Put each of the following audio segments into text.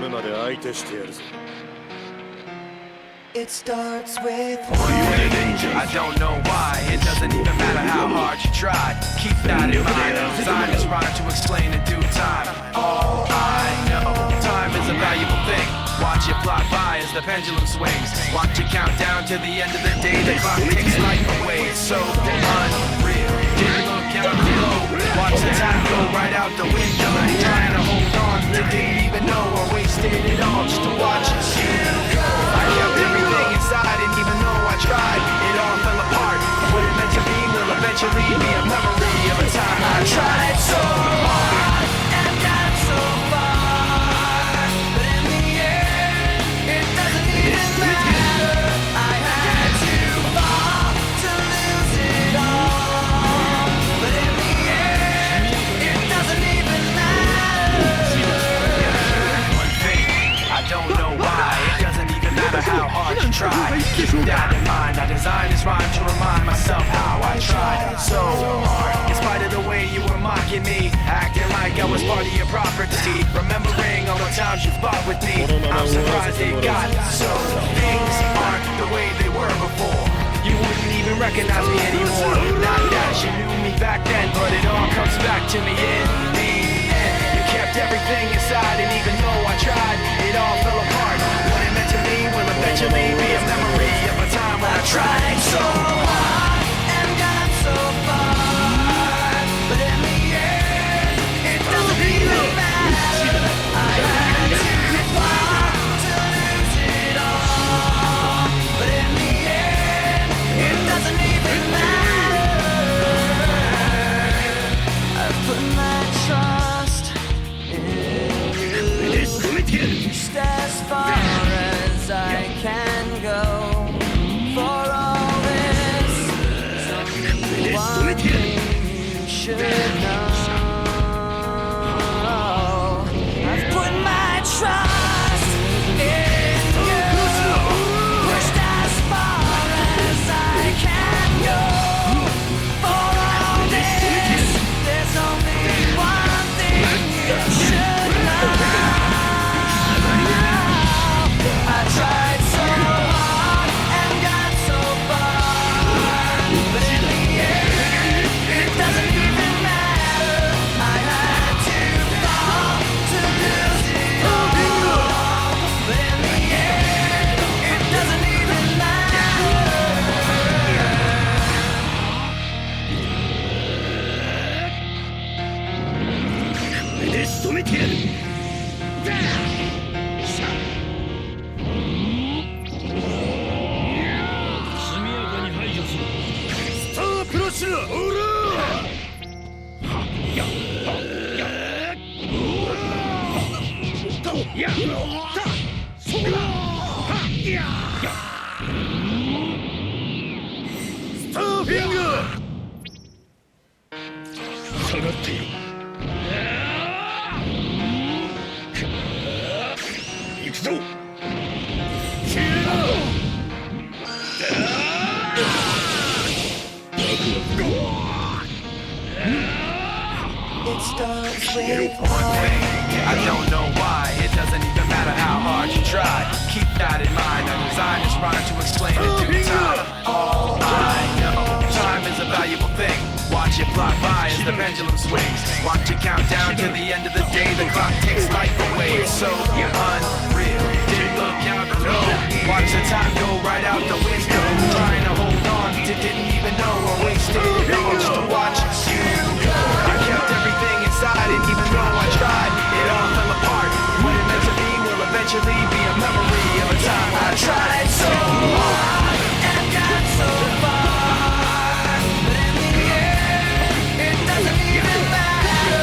まで相手してやるぞ。 It starts with I don't know why, it doesn't even matter how hard you try. Keep that in mind, I'm designed this rhyme to explain in due time. All I know, time is a valuable thing. Watch it fly by as the pendulum swings. Watch it count down to the end of the day. The clock takes life away, it's so unreal. Didn't look out below, watch the time go right out the window. Trying to hold on, didn't even know I wasted it all just to watch you go. I kept everything inside, and even though I tried, it all fell apart. What it meant to be will eventually be a memory of a time I tried so hard and got so far, but in the end, it doesn't even matter. I had to fall to lose it all, but in the end, it doesn't even matter. One thing, I don't know why, it doesn't even matter how hard you try. Keep that in mind, I designed this rhyme to remind myself how I tried so hard. In spite of the way you were mocking me, acting like I was part of your property, remembering all the times you fought with me, I'm surprised it got so. Things aren't the way they were before. You wouldn't even recognize me anymore. Not that you knew me back then, but it all comes back to me in the end. You kept everything inside, and even though I tried, it all fell apart. What it meant to me will eventually be a memory of a time when I tried so hard and got so far, but in the end, it doesn't even matter. I had to fall to lose it all, but in the end, it doesn't even matter. I've put my trust in you, just as far as I can go. For all this, one thing you should know. I've put my trust in you, pushed as far as I can go. For all this, there's only one thing you should know. I tried so hard and got so far, but in the end, it doesn't even matter. I had to fall to lose it all, but in the end, it doesn't even matter. It starts with one thing, I don't know why, it doesn't even matter how hard you try. Keep that in mind, I designed this rhyme to explain in due time. All I know, time is a valuable thing. Watch it fly by as the pendulum swings. Watch it count down to the end of the day. The clock takes life away, it's so unreal. Didn't look out below, watch the time go right out the window. Trying to hold on, didn't even know I wasted it all just to watch you go. I kept everything inside, and even though I tried, it all fell apart. What it meant to be will eventually be a memory of a time I tried so hard and got so far, but in the end, it doesn't even matter.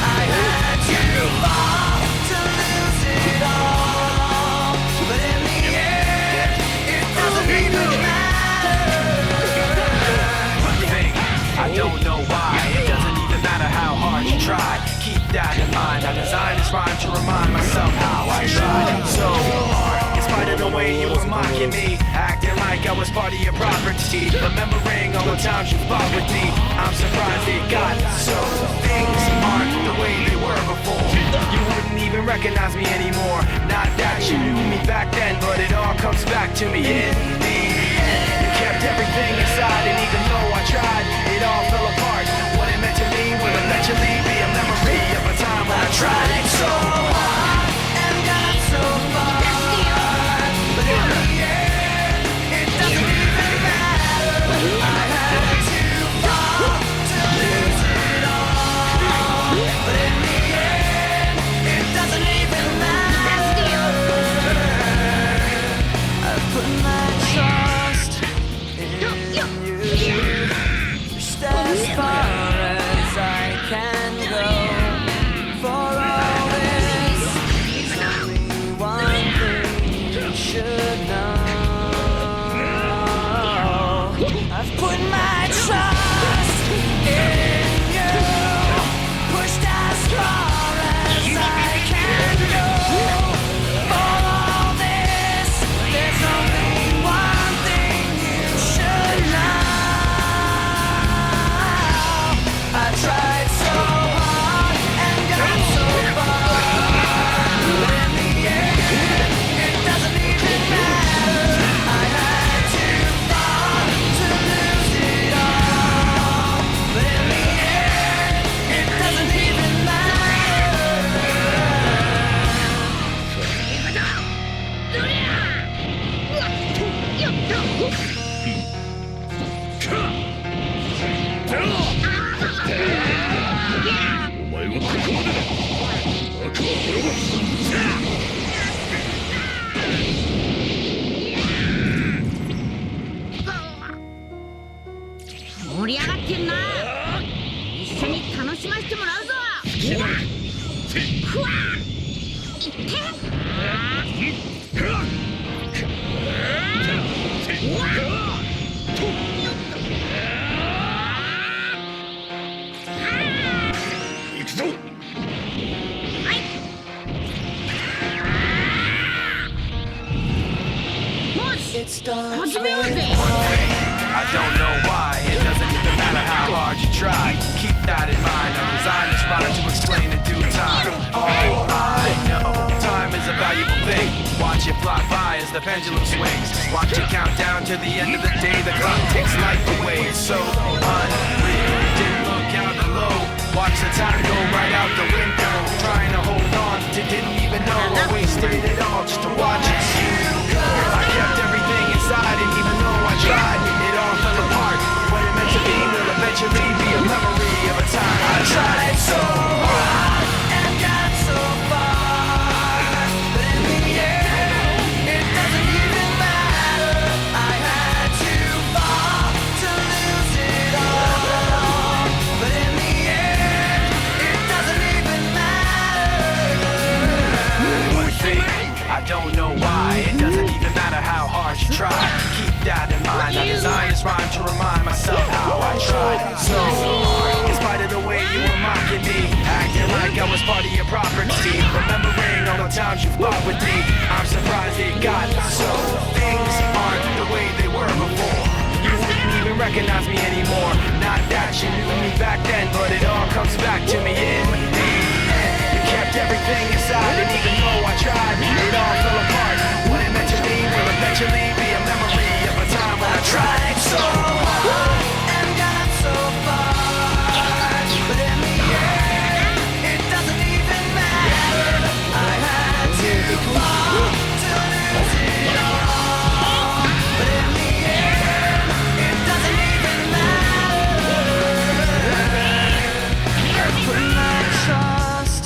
I had to fall to lose it all, but in the end, it doesn't even matter. One thing, I don't know why, it doesn't even matter how hard you try. Keep that in mind, I designed this rhyme to remind myself how I tried so hard. In spite of the way you were mocking me, acting like I was part of your property, remembering all the times you fought with me, I'm surprised it got so. Things aren't the way they were before. You wouldn't even recognize me anymore. Now that you knew me back then, but it all comes back to me in the end. You kept everything inside, and even though I tried, it all fell apart. What it meant to me will eventually be a memory of a time when I tried so hard and got so far. But in the end, it doesn't even matter. I had to fall to lose it all. But in the end, it doesn't even matter. I put my trust in you. Just as far as I can go. For all this, there's only one thing you should know. I've put my trust in you. Pushed as far as I can go. For all this, there's only one thing you should know. I tried so hard and got so far, but in the end, it doesn't even matter. I had to fall to lose it all, but in the end, it doesn't even matter. 盛り上がってんな。一緒に楽しませてもらうぞ。ふわっいって行くぞ。もし始めようぜ。 I don't know why, it doesn't even matter how hard you try. Keep that in mind, I'm designed this rhyme to explain in due time. All I know, time is a valuable thing. Watch it fly by as the pendulum swings. Watch it count down to the end of the day. The clock takes life away, it's so unreal. Didn't look out below, watch the time go right out the window. Trying to hold on to didn't even know I wasted it all just to watch it go. I kept everything inside, and even though I tried, it all fell apart. What it meant to be will eventually be a memory of a time I tried so hard and got so far, but in the end, it doesn't even matter. I had to fall to lose it all, but in the end, it doesn't even matter. One thing, I don't know why, it doesn't even matter how hard you try. Keep that in mind. I designed this rhyme to remind myself how I tried so hard. In spite of the way you were mocking me, acting like I was part of your property, remembering all the times you fought with me, I'm surprised it got so. Things aren't the way they were before. You wouldn't even recognize me anymore. Not that you knew me back then, but it all comes back to me in the end. You kept everything inside, and even though I tried, it all fell apart. What it meant to me will eventually be a memory of a time when I tried so hard and got so far, but in the end, it doesn't even matter. I had to fall to lose it all, but in the end, it doesn't even matter. I put my trust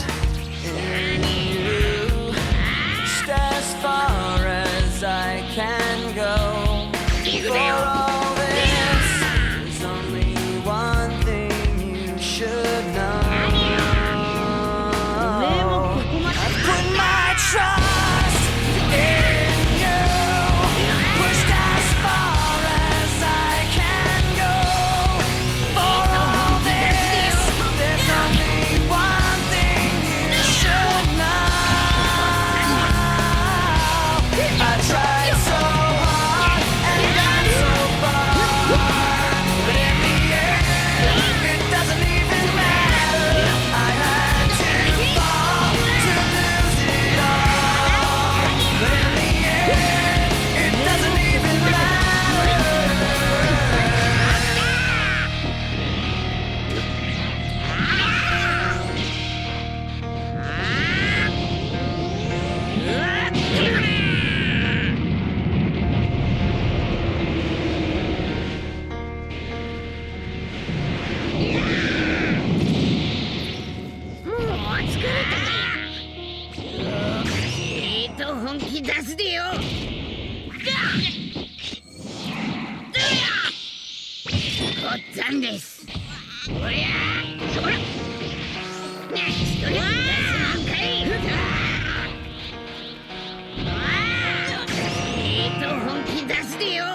in you. Stay 本気出すでよ。ごっつぁんです。おりゃそら一人出すなんかい。本気出すでよ。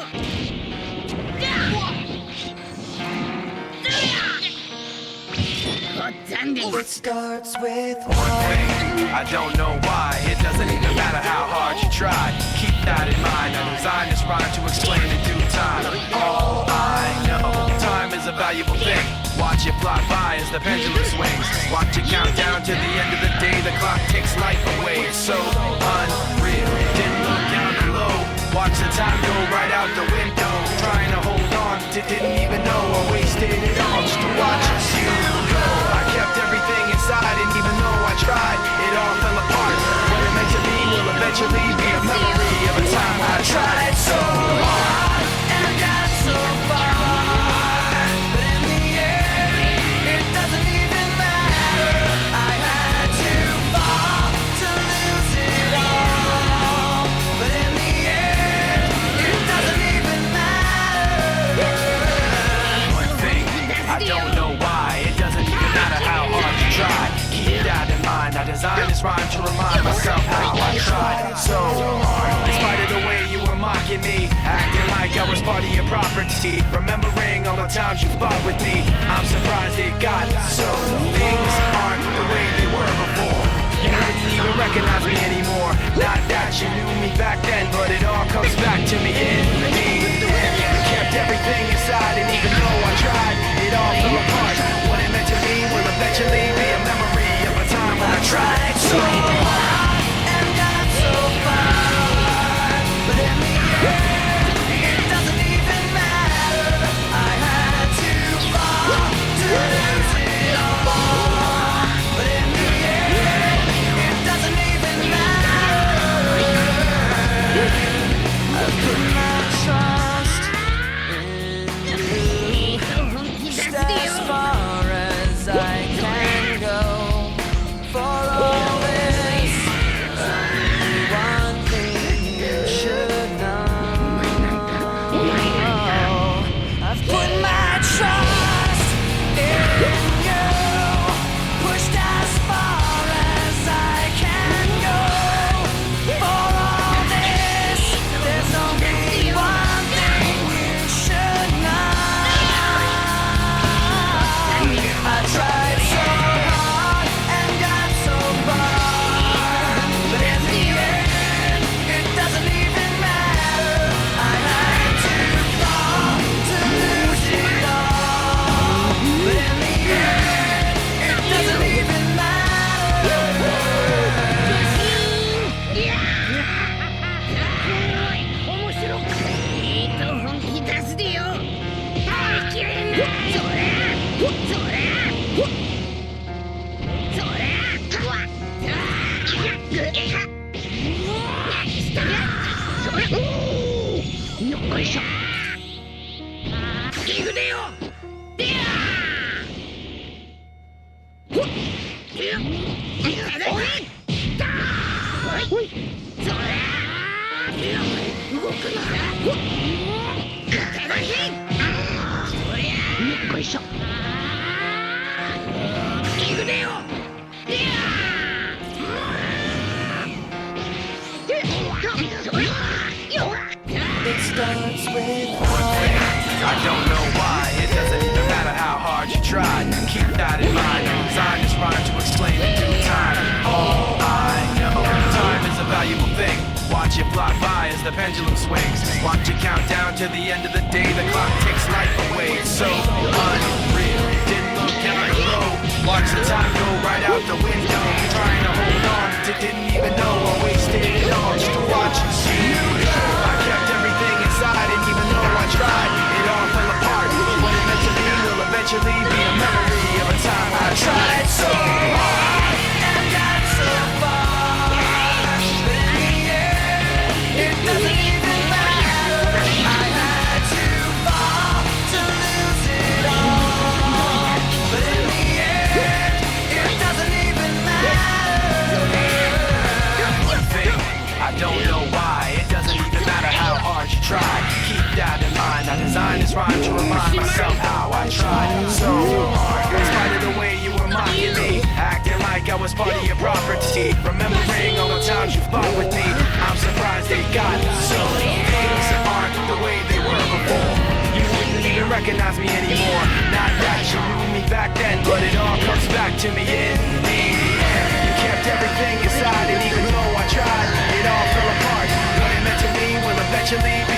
ごっつぁんです。 It starts with one thing. I don't know why. It doesn't even matter how hard you try. Keep that in mind. I designed this rhyme to explain in due time. All I know, time is a valuable thing. Watch it fly by as the pendulum swings. Watch it count down to the end of the day. The clock takes life away. It's so unreal. Didn't look down below. Watch the time go right out the window. Trying to hold on to didn't even know I wasted it all just to watch you go. I kept everything inside, and even though I tried, it all fell apart. What it meant to be will eventually be a memory of a time I tried so hard and got so far. But in the end, it doesn't even matter. I had to fall to lose it all. But in the end, it doesn't even matter. One thing, I don't know why. It doesn't even matter how hard you try. Keep that in mind. I designed this rhyme to remind myself how I tried so hard. In spite of the way you were mocking me, acting like I was part of your property, remembering all the times you fought with me, I'm surprised it got so. Things aren't the way they were before. You didn't even recognize me anymore. Not that you knew me back then, but it all comes back to me in the end. You kept everything inside, and even though I tried, it all fell apart. What it meant to me will eventually be a memory of a time when I tried so hard and got so far. But in the end, it doesn't even matter. I had to fall to lose it all. But in the end, it doesn't even matter. I put my trust in as far as I can go. For all this, only one thing you should know. I've put my trust in you, pushed as far as I can go. For all this, there's only one thing you should know. I tried so hard and got so far, but in the end, it doesn't even matter. I had to fall to lose it all, but in the end, it doesn't even matter. 面白く本気出すでよ。耐えきれんな。それよいしょ。いくでよ。でやほっいただきだほいそれ動くのだほっいただきそりゃよいしょ。いくでよ。でやIt starts with one thing. I don't know why. It doesn't even matter how hard you try. Keep that in mind. I designed this rhyme to explain in due time. All I know, time is a valuable thing. Watch it fly by as the pendulum swings. Watch it count down to the end of the day. The clock takes life away. It's so unreal. Didn't look down below. Watch the time go right out the window. Trying to hold on to didn't even know I wasted it all just to watch you see you go. I kept everything inside, and even though I tried, it all fell apart. What it meant to be will eventually be a memory of a time I tried so hard and got so far. But in the end, it doesn't even matter. I had to fall to lose it all. But in the end, it doesn't even matter. One thing don't know why. It doesn't even matter how hard you try. Keep that in mind. I designed this rhyme to remind myself how I tried so hard. In spite of the way you were mocking me, acting like I was part of your property. Remembering all the times you fought with me, I'm surprised they got so. Things aren't the way they were before. You wouldn't even recognize me anymore. Not that you knew me back then, but it all comes back to me in the end. You kept everything inside, and even though I tried, it all fell apart. What it meant to me will eventually